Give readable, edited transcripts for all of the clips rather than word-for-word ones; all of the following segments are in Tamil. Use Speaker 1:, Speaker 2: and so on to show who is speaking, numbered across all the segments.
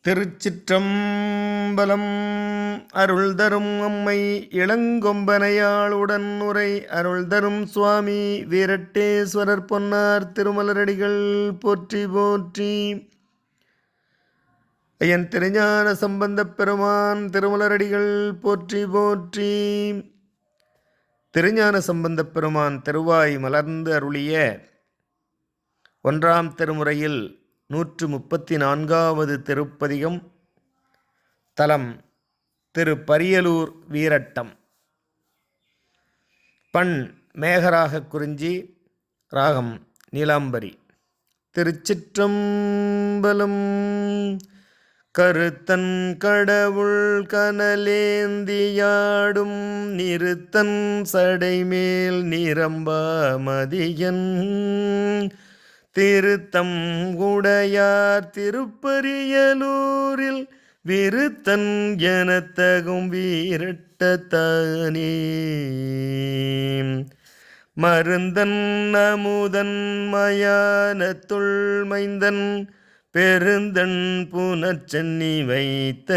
Speaker 1: திருச்சிற்றம்பலம். அருள் தரும் அம்மை இளங்கொம்பனையாளுடன் உரை அருள் தரும் சுவாமி வீரட்டேஸ்வரர் பொன்னார் திருமலரடிகள் போற்றி போற்றி. ஐயன் திருஞான சம்பந்தப் பெருமான் திருமலரடிகள் போற்றி போற்றி. திருஞான சம்பந்தப் பெருமான் திருவாய் மலர்ந்து அருளிய 1ஆம் திருமுறையில் 134வது திருப்பதிகம். தலம் திரு பரியலூர் வீரட்டம். பண் மேகராக குறிஞ்சி, ராகம் நீலாம்பரி. திருச்சிற்றம்பலம். கருத்தன் கடவுள் கனலேந்தியாடும் நிறுத்தன் சடைமேல் நிரம்பா மதியன் திருத்தம் உடையார் திருப்பரியலூரில் விருத்தன் எனத்தகும் வீரட்டத்தானே. மருந்தன் அமுதன் மயானத்துள் மைந்தன் பெருந்தன் புனர்ச்சென்னி வைத்த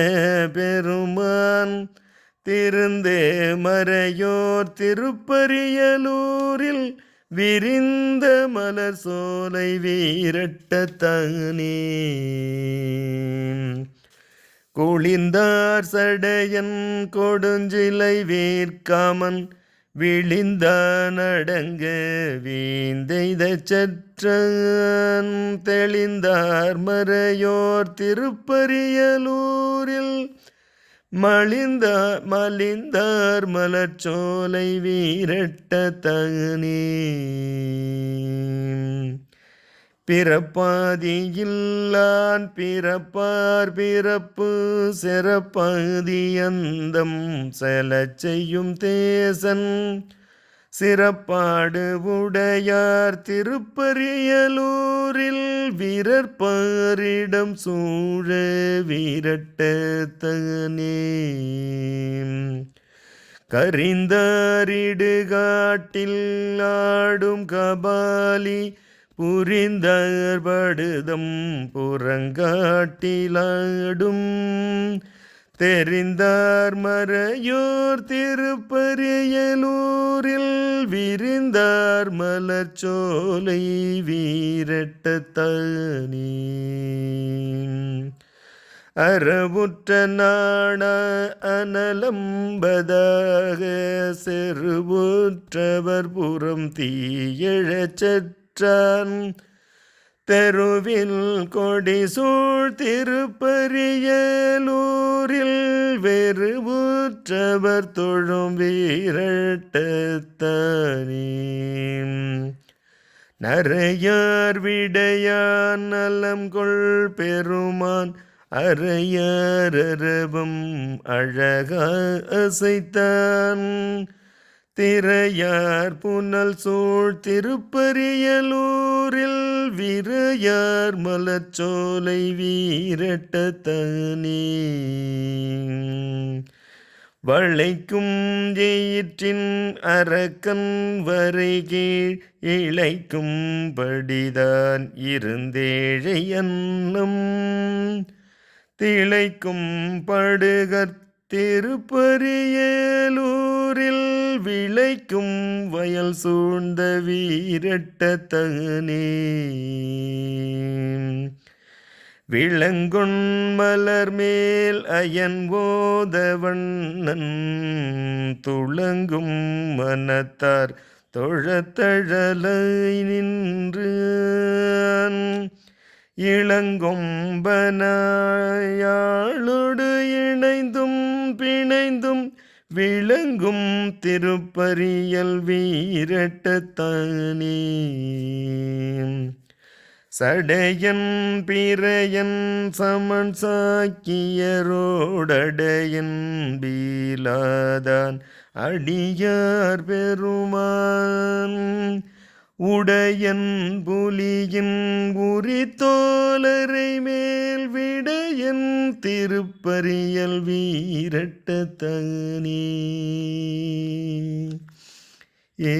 Speaker 1: பெருமான் திருந்தே மறையோர் திருப்பரியலூரில் விரிந்த மலர் சோலை வீரட்டத்தானே. குளிர்ந்தார் சடையன் கொடுஞ்சிலை வேர்க்காமன் விழிந்தான் அடங்க வீந்தெய்த சற்றான் தெளிந்தார் மறையோர் திருப்பரியலூரில் மலிந்தார் மலர்ச்சோலை வீரட்டத்தானே. பிறப்பாதியில்லான் பிறப்பார் பிறப்பு சிறப்பாதி அந்தம் செலச் செய்யும் தேசன் சிறப்பாடு உடையார் திருப்பரியலூரில் வீரற்பாரிடம் சூழ வீரட்டத்தானே. கரிந்தாரிடுகாட்டில் ஆடும் கபாலி புரிந்தார் படுதம் புறங்காட்டிலாடும் தெரிந்தார் மறையோர் திருப்பரியலூரில் விரிந்தார் மலர்ச்சோலை வீரட்டத்தானே. அறவுற்ற நாண அனலம்பதாக செருவுற்றவர் புறம் தீயழச் சற்றான் தெருவில் கொடிசூழ் திருப்பரியலூரில் வெறுவுற்றவர் தொழும் வீரட்டத்தானே. நரையார் விடையான் நலம் கொள் பெருமான் அரையார் அரபம் அழகா அசைத்தான் திரையார் புனல் சூழ் திருப்பரியலூரில் விரையார் மலர்ச்சோலை வீரட்டத்தானே. வளைக்கும் எயிற்றின் அரக்கன் வரைகீழ் இழைக்கும் படிதான் இருந்தேழை அன்னம் திளைக்கும் படுகற் திருப்பரியலூரில் விளைக்கும் வயல் சூழ்ந்த வீரட்டத்தானே. விளங்கொன் மலர் மேல் அயன் ஓதவண்ணன் துளங்கும் மனத்தார் தொழத்தழலை நின்று இளங்கொம்பனாயாளோடு இணைந்தும் பிணைந்தும் விளங்கும் திருப்பரியல் வீரட்டத்தானே. சடையன் பிறையன் சமன் சாக்கியரோடடையன் பீலாதான் அடியார் பெருமான் உடையன் புலியின் உரித்தோலரை மேல் விடையன் திருப்பரியல் வீரட்டத்தானே. ஏ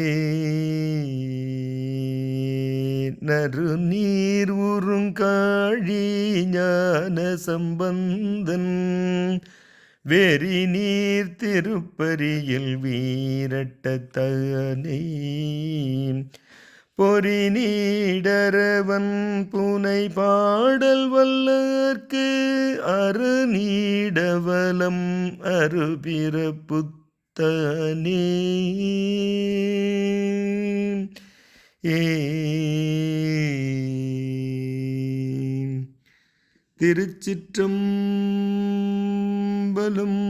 Speaker 1: நறுநீர் உறுங்காழி ஞான சம்பந்தன் வெறி நீர் திருப்பரியில் வீரட்டத்தானே பொறி நீடரவன் புனை பாடல் வல்லர்க்கு அரு நீடவலம் அருபிறப்புத்தானே ஏ திருச்சிற்றம்பலம்.